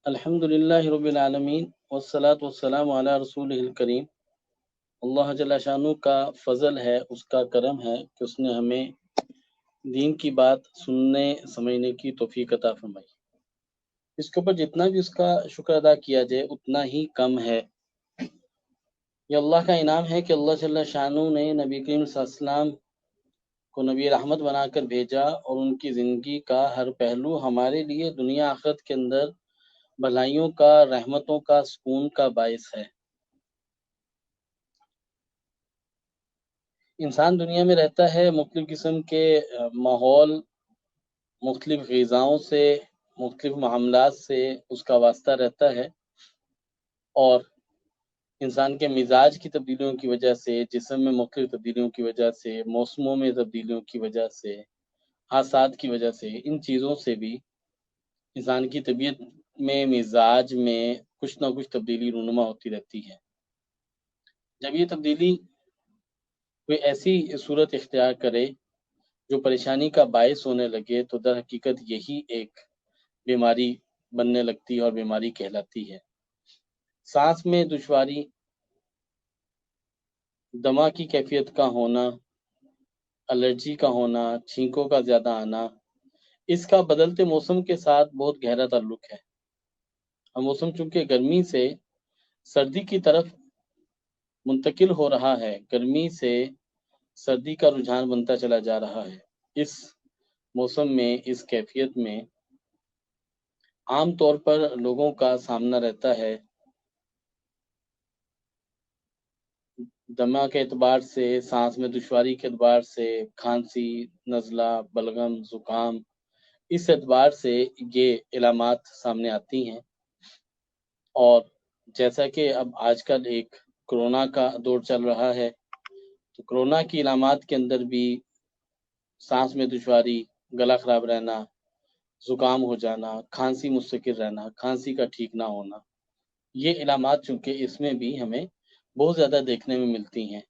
الحمد للہ رب العالمین والصلاة والسلام علی رسول الکریم۔ اللہ جل شانہ کا فضل ہے، اس کا کرم ہے کہ اس نے ہمیں دین کی بات سننے سمجھنے کی توفیق عطا فرمائی۔ اس کے اوپر جتنا بھی اس کا شکر ادا کیا جائے اتنا ہی کم ہے۔ یہ اللہ کا انعام ہے کہ اللہ جل شانہ نے نبی کریم صلی اللہ علیہ وسلم کو نبی رحمت بنا کر بھیجا، اور ان کی زندگی کا ہر پہلو ہمارے لیے دنیا آخرت کے اندر بھلائیوں کا، رحمتوں کا، سکون کا باعث ہے۔ انسان دنیا میں رہتا ہے، مختلف قسم کے ماحول، مختلف غذاؤں سے، مختلف معاملات سے اس کا واسطہ رہتا ہے، اور انسان کے مزاج کی تبدیلیوں کی وجہ سے، جسم میں مختلف تبدیلیوں کی وجہ سے، موسموں میں تبدیلیوں کی وجہ سے، حادثات کی وجہ سے، ان چیزوں سے بھی انسان کی طبیعت میں، مزاج میں کچھ نہ کچھ تبدیلی رونما ہوتی رہتی ہے۔ جب یہ تبدیلی کوئی ایسی صورت اختیار کرے جو پریشانی کا باعث ہونے لگے، تو در حقیقت یہی ایک بیماری بننے لگتی ہے اور بیماری کہلاتی ہے۔ سانس میں دشواری، دمہ کی کیفیت کا ہونا، الرجی کا ہونا، چھینکوں کا زیادہ آنا، اس کا بدلتے موسم کے ساتھ بہت گہرا تعلق ہے۔ ہم موسم چونکہ گرمی سے سردی کی طرف منتقل ہو رہا ہے، گرمی سے سردی کا رجحان بنتا چلا جا رہا ہے، اس موسم میں، اس کیفیت میں عام طور پر لوگوں کا سامنا رہتا ہے دمہ کے اعتبار سے، سانس میں دشواری کے اعتبار سے، کھانسی، نزلہ، بلغم، زکام، اس اعتبار سے یہ علامات سامنے آتی ہیں۔ اور جیسا کہ اب آج کل ایک کرونا کا دور چل رہا ہے، تو کرونا کی علامات کے اندر بھی سانس میں دشواری، گلا خراب رہنا، زکام ہو جانا، کھانسی مستقل رہنا، کھانسی کا ٹھیک نہ ہونا، یہ علامات چونکہ اس میں بھی ہمیں بہت زیادہ دیکھنے میں ملتی ہیں۔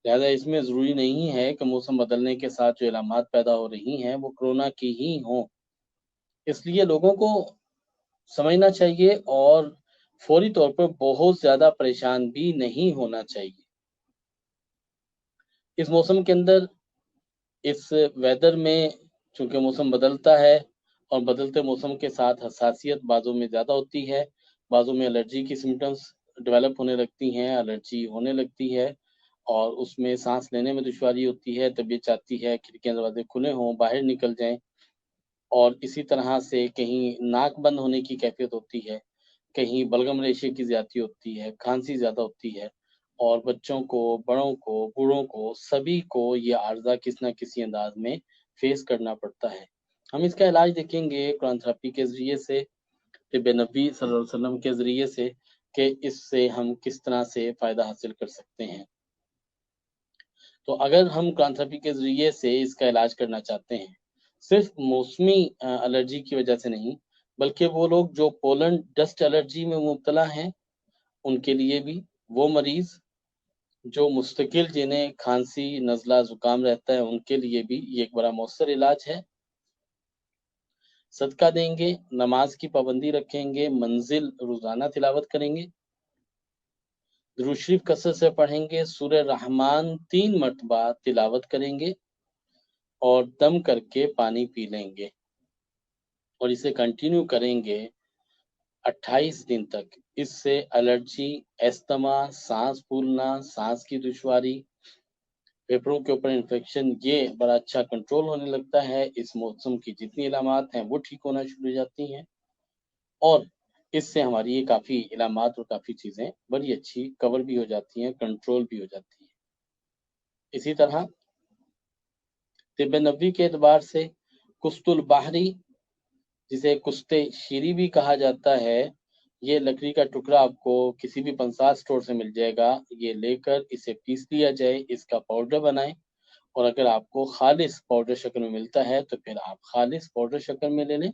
لہذا اس میں ضروری نہیں ہے کہ موسم بدلنے کے ساتھ جو علامات پیدا ہو رہی ہیں وہ کرونا کی ہی ہوں۔ اس لیے لوگوں کو سمجھنا چاہیے اور فوری طور پر بہت زیادہ پریشان بھی نہیں ہونا چاہیے۔ اس موسم کے اندر، اس ویدر میں، چونکہ موسم بدلتا ہے اور بدلتے موسم کے ساتھ حساسیت بعضوں میں زیادہ ہوتی ہے، بعضوں میں الرجی کی سمٹمز ڈیولپ ہونے لگتی ہیں، الرجی ہونے لگتی ہے، اور اس میں سانس لینے میں دشواری ہوتی ہے، طبیعت چاہتی ہے کھڑکیاں دروازے کھلے ہوں، باہر نکل جائیں، اور اسی طرح سے کہیں ناک بند ہونے کی کیفیت ہوتی ہے، کہیں بلغم ریشے کی زیادتی ہوتی ہے، کھانسی زیادہ ہوتی ہے، اور بچوں کو، بڑوں کو، بوڑھوں کو، سبھی کو یہ عارضہ کس نہ کسی انداز میں فیس کرنا پڑتا ہے۔ ہم اس کا علاج دیکھیں گے قرآن تھراپی کے ذریعے سے، طب نبوی صلی اللہ علیہ وسلم کے ذریعے سے، کہ اس سے ہم کس طرح سے فائدہ حاصل کر سکتے ہیں۔ تو اگر ہم قرآن تھراپی کے ذریعے سے اس کا علاج کرنا چاہتے ہیں، صرف موسمی الرجی کی وجہ سے نہیں، بلکہ وہ لوگ جو پولن ڈسٹ الرجی میں مبتلا ہیں ان کے لیے بھی، وہ مریض جو مستقل جنہیں کھانسی، نزلہ، زکام رہتا ہے ان کے لیے بھی یہ ایک بڑا مؤثر علاج ہے۔ صدقہ دیں گے، نماز کی پابندی رکھیں گے، منزل روزانہ تلاوت کریں گے، درود شریف کثرت سے پڑھیں گے، سورہ رحمان 3 مرتبہ تلاوت کریں گے، اور دم کر کے پانی پی لیں گے، اور اسے کنٹینیو کریں گے 28 دن تک۔ اس سے الرجی، استما، سانس پھولنا، سانس کی دشواری، پھیپھڑوں کے اوپر انفیکشن، یہ بڑا اچھا کنٹرول ہونے لگتا ہے۔ اس موسم کی جتنی علامات ہیں وہ ٹھیک ہونا شروع ہو جاتی ہیں، اور اس سے ہماری یہ کافی علامات اور کافی چیزیں بڑی اچھی کور بھی ہو جاتی ہیں، کنٹرول بھی ہو جاتی ہیں۔ اسی طرح طب نبوی کے اعتبار سے کست البحری، جسے کست شیری بھی کہا جاتا ہے، یہ لکڑی کا ٹکڑا آپ کو کسی بھی پنسار سٹور سے مل جائے گا، یہ لے کر اسے پیس لیا جائے، اس کا پاؤڈر بنائیں، اور اگر آپ کو خالص پاؤڈر شکل میں ملتا ہے تو پھر آپ خالص پاؤڈر شکل میں لے لیں۔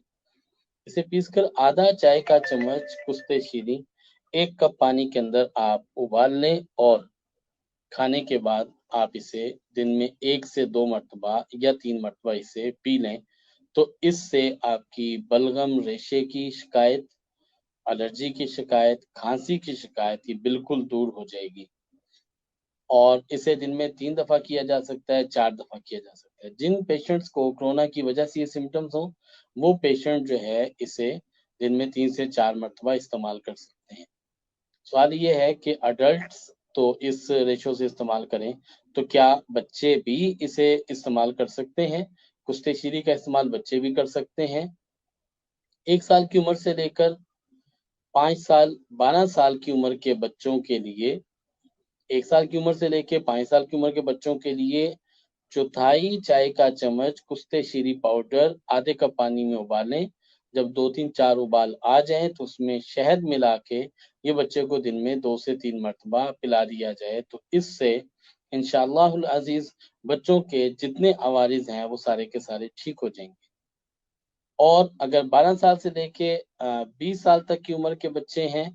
اسے پیس کر آدھا چائے کا چمچ کست شیری 1 کپ پانی کے اندر آپ ابال لیں، اور کھانے کے بعد آپ اسے دن میں 1 سے 2 مرتبہ یا 3 مرتبہ اسے پی لیں، تو اس سے آپ کی بلغم ریشے کی شکایت، الرجی کی شکایت، کھانسی کی شکایت یہ بالکل دور ہو جائے گی، اور اسے دن میں 3 دفعہ کیا جا سکتا ہے، 4 دفعہ کیا جا سکتا ہے۔ جن پیشنٹس کو کرونا کی وجہ سے یہ سمٹمز ہوں، وہ پیشنٹ جو ہے اسے دن میں 3 سے 4 مرتبہ استعمال کر سکتے ہیں۔ سوال یہ ہے کہ اڈلٹس تو اس ریشو سے استعمال کریں، تو کیا بچے بھی اسے استعمال کر سکتے ہیں؟ کشتے شیری کا استعمال بچے بھی کر سکتے ہیں۔ 1 سال کی عمر سے لے کر 5 سال 12 سال کی عمر کے بچوں کے لیے، 1 سال کی عمر سے لے کے 5 سال کی عمر کے بچوں کے لیے 1/4 چائے کا چمچ کشتے شیری پاؤڈر آدھے کپ پانی میں ابالیں۔ جب 2-3-4 ابال آ جائیں تو اس میں شہد ملا کے یہ بچے کو دن میں 2 سے 3 مرتبہ پلا دیا جائے، تو اس سے انشاءاللہ العزیز بچوں کے جتنے عوارض ہیں وہ سارے کے سارے ٹھیک ہو جائیں گے۔ اور اگر 12 سال سے لے کے 20 سال تک کی عمر کے بچے ہیں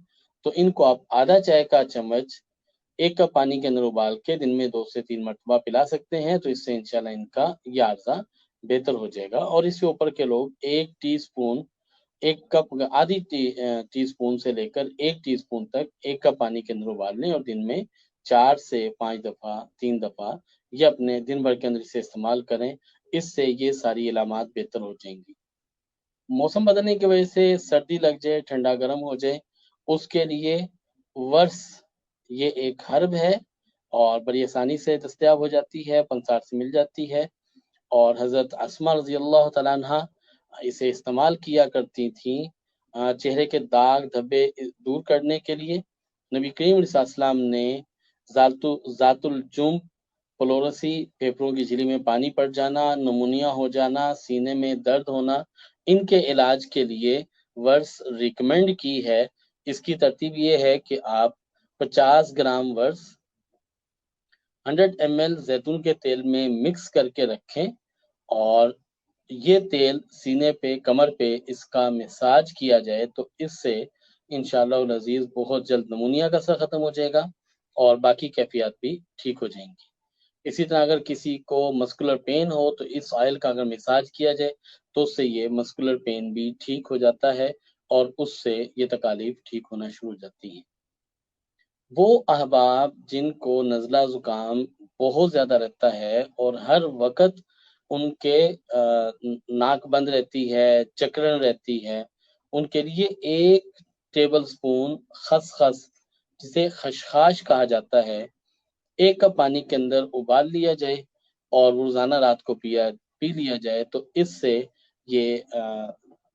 تو ان کو آپ آدھا چائے کا چمچ 1 کپ پانی کے اندر ابال کے دن میں 2 سے 3 مرتبہ پلا سکتے ہیں، تو اس سے انشاءاللہ ان کا یہ عارضہ بہتر ہو جائے گا۔ اور اس سے اوپر کے لوگ 1 ٹی اسپون 1 کپ آدھی ٹی اسپون سے لے کر 1 ٹی اسپون تک 1 کپ پانی کے اندر ابال لیں، اور دن میں 4 سے 5 دفعہ 3 دفعہ یہ اپنے دن بھر کے اندر اسے استعمال کریں، اس سے یہ ساری علامات بہتر ہو جائیں گی۔ موسم بدلنے کی وجہ سے سردی لگ جائے، ٹھنڈا گرم ہو جائے، اس کے لیے ورس یہ ایک ہرب ہے اور بڑی آسانی سے دستیاب ہو جاتی ہے، پنسار سے مل جاتی ہے، اور حضرت اسما رضی اللہ تعالیٰ عنہ اسے استعمال کیا کرتی تھیں چہرے کے داغ دھبے دور کرنے کے لیے۔ نبی کریم علیہ السلام نے ذات الجنب، فلورسی، پھیپھڑوں کی جھلی میں پانی پڑ جانا، نمونیا ہو جانا، سینے میں درد ہونا، ان کے علاج کے لیے ورس ریکمینڈ کی ہے۔ اس کی ترتیب یہ ہے کہ آپ 50 گرام ورس 100 ml زیتون کے تیل میں مکس کر کے رکھیں، اور یہ تیل سینے پہ کمر پہ اس کا مساج کیا جائے، تو اس سے انشاءاللہ العزیز بہت جلد نمونیا کا اثر ختم ہو جائے گا اور باقی کیفیات بھی ٹھیک ہو جائیں گی۔ اسی طرح اگر کسی کو مسکولر پین ہو تو اس آئل کا اگر مساج کیا جائے تو اس سے یہ مسکولر پین بھی ٹھیک ہو جاتا ہے اور اس سے یہ تکالیف ٹھیک ہونا شروع ہو جاتی ہیں۔ وہ احباب جن کو نزلہ زکام بہت زیادہ رہتا ہے اور ہر وقت ان کے ناک بند رہتی ہے، چکرن رہتی ہے، ان کے لیے 1 ٹیبل سپون خسخس، جسے خشخاش کہا جاتا ہے، 1 کپ پانی کے اندر ابال لیا جائے اور روزانہ رات کو پی لیا جائے، تو اس سے یہ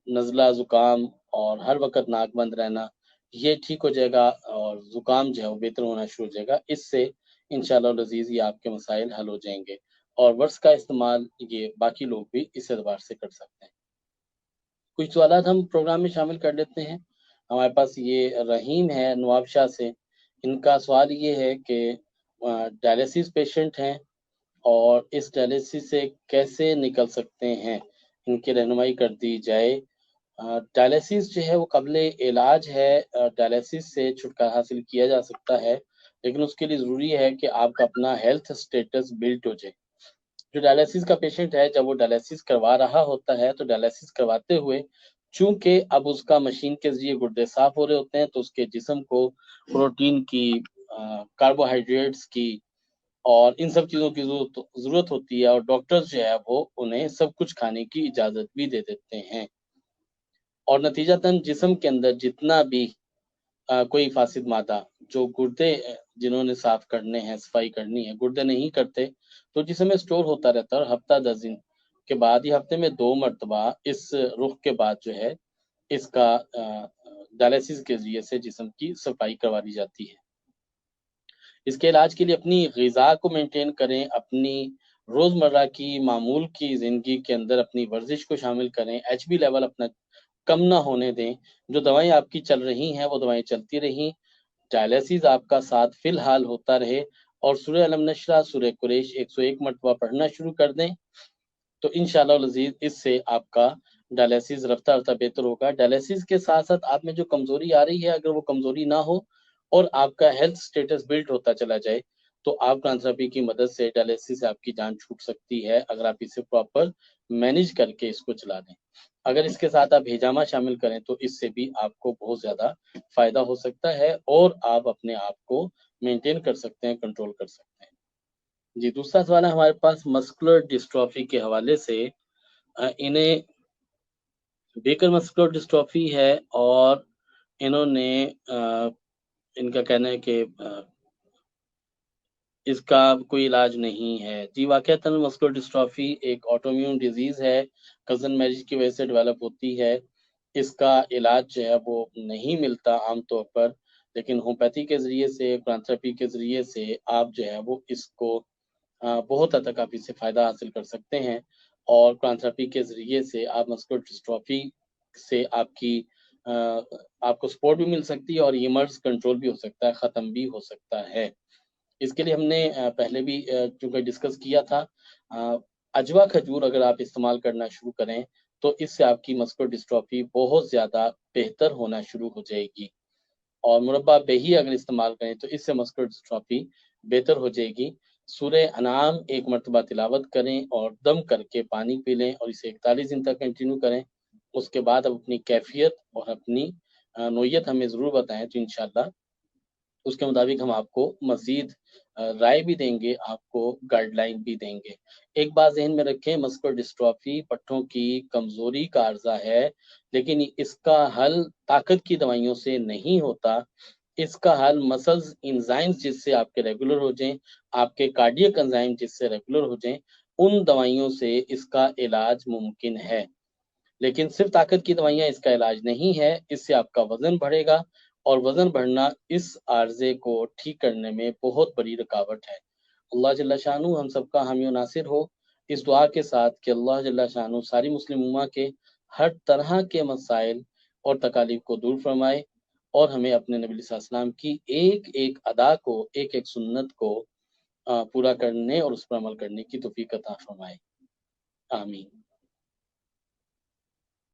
نزلہ زکام اور ہر وقت ناک بند رہنا یہ ٹھیک ہو جائے گا، اور زکام جو ہے وہ بہتر ہونا شروع ہو جائے گا۔ اس سے انشاءاللہ العزیز یہ آپ کے مسائل حل ہو جائیں گے، اور ورس کا استعمال یہ باقی لوگ بھی اس اعتبار سے کر سکتے ہیں۔ کچھ سوالات ہم پروگرام میں شامل کر لیتے ہیں۔ ہمارے پاس یہ رحیم ہے نواب شاہ سے، ان کا سوال یہ ہے کہ ڈائلیسس پیشنٹ ہیں اور اس ڈائلیسس سے کیسے نکل سکتے ہیں، ان کی رہنمائی کر دی جائے۔ ڈائلیسس جو ہے وہ قبل علاج ہے، ڈائلیسس سے چھٹکارا حاصل کیا جا سکتا ہے، لیکن اس کے لیے ضروری ہے کہ آپ کا اپنا ہیلتھ سٹیٹس بلڈ ہو جائے۔ جو ڈائلیسس کا پیشنٹ ہے جب وہ ڈائلیسس کروا رہا ہوتا ہے تو ڈائلیسس کرواتے ہوئے چونکہ اب اس کا مشین کے ذریعے گردے صاف ہو رہے ہوتے ہیں، تو اس کے جسم کو پروٹین کی، کاربوہائیڈریٹس کی اور ان سب چیزوں کی ضرورت ہوتی ہے، اور ڈاکٹرز جو ہے وہ انہیں سب کچھ کھانے کی اجازت بھی دے دیتے ہیں، اور نتیجتاً جسم کے اندر جتنا بھی کوئی فاسد مادہ جو گردے جنہوں نے صاف کرنے ہیں، صفائی کرنی ہے، گردے نہیں کرتے، تو جسم میں سٹور ہوتا رہتا ہے، اور ہفتہ 10 دن کے بعد یا ہفتے میں 2 مرتبہ اس رخ کے بعد جو ہے اس کا ڈائلیسس کے ذریعے سے جسم کی صفائی کروا دی جاتی ہے۔ اس کے علاج کے لیے اپنی غذا کو مینٹین کریں، اپنی روزمرہ کی معمول کی زندگی کے اندر اپنی ورزش کو شامل کریں، ایچ بی لیول اپنا کم نہ ہونے دیں، جو دوائیں آپ کی چل رہی ہیں وہ دوائیں چلتی رہیں، ڈائلیسس آپ کا ساتھ فی الحال ہوتا رہے، اور سورہ علم نشرہ، سورہ قریش 101 مرتبہ پڑھنا شروع کر دیں، تو انشاءاللہ العزیز اس سے آپ کا ڈائلیسس رفتہ رفتہ بہتر ہوگا۔ ڈائلیسس کے ساتھ ساتھ آپ میں جو کمزوری آ رہی ہے، اگر وہ کمزوری نہ ہو اور آپ کا ہیلتھ سٹیٹس بلڈ ہوتا چلا جائے، تو آپ قرآن تھراپی کی مدد سے ڈائلیسس سے آپ کی جان چھوٹ سکتی ہے اگر آپ اسے پراپر مینیج کر کے اس کو چلا دیں۔ اگر اس کے ساتھ آپ ہجامہ شامل کریں تو اس سے بھی آپ کو بہت زیادہ فائدہ ہو سکتا ہے اور آپ اپنے آپ کو مینٹین کر سکتے ہیں، کنٹرول کر سکتے ہیں۔ جی دوسرا سوال ہے ہمارے پاس مسکولر ڈسٹرافی کے حوالے سے۔ انہیں بیکر مسکولر ڈسٹرافی ہے اور انہوں نے ان کا کہنا ہے کہ اس کا کوئی علاج نہیں ہے۔ جی واقعتاً مسکولر ڈسٹرافی ایک آٹومیون ڈیزیز ہے، کزن میرج کی وجہ سے ڈیولپ ہوتی ہے۔ اس کا علاج جو ہے وہ نہیں ملتا عام طور پر، لیکن ہومیوپیتھی کے ذریعے سے، قرآن تھراپی کے ذریعے سے آپ جو ہے وہ اس کو بہت حد تک آپ اس سے فائدہ حاصل کر سکتے ہیں، اور قرآن تھراپی کے ذریعے سے آپ مسکولر ڈسٹرافی سے آپ کو سپورٹ بھی مل سکتی ہے اور یہ مرض کنٹرول بھی ہو سکتا ہے، ختم بھی ہو سکتا ہے۔ اس کے لیے ہم نے پہلے بھی چونکہ ڈسکس کیا تھا، اجوا کھجور اگر آپ استعمال کرنا شروع کریں تو اس سے آپ کی مسکولر ڈسٹرافی بہت زیادہ بہتر ہونا شروع ہو جائے گی، اور مربع بہی اگر استعمال کریں تو اس سے مسکولر ڈسٹرافی بہتر ہو جائے گی۔ سورہ انعام ایک مرتبہ تلاوت کریں اور دم کر کے پانی پی لیں اور اسے 41 دن تک کنٹینیو کریں۔ اس کے بعد اب اپنی کیفیت اور اپنی نوعیت ہمیں ضرور بتائیں، تو انشاءاللہ اس کے مطابق ہم آپ کو مزید رائے بھی دیں گے، آپ کو گائیڈ لائن بھی دیں گے۔ ایک بات ذہن میں رکھیں، مسکولر ڈسٹرافی پٹھوں کی کمزوری کا عرضہ ہے، لیکن اس کا حل طاقت کی دوائیوں سے نہیں ہوتا۔ اس کا حل مسلز انزائمز جس سے آپ کے ریگولر ہو جائیں، آپ کے کارڈیک انزائم جس سے ریگولر ہو جائیں، ان دوائیوں سے اس کا علاج ممکن ہے۔ لیکن صرف طاقت کی دوائیاں اس کا علاج نہیں ہے، اس سے آپ کا وزن بڑھے گا، اور وزن بڑھنا اس عارضے کو ٹھیک کرنے میں بہت بڑی رکاوٹ ہے۔ اللہ جل شانہ ہم سب کا حامی و ناصر ہو، اس دعا کے ساتھ کہ اللہ جل شانہ ساری مسلم امہ کے ہر طرح کے مسائل اور تکالیف کو دور فرمائے، اور ہمیں اپنے نبی صلی اللہ علیہ وسلم کی ایک ایک ادا کو، ایک ایک سنت کو پورا کرنے اور اس پر عمل کرنے کی توفیق عطا فرمائے۔ آمین۔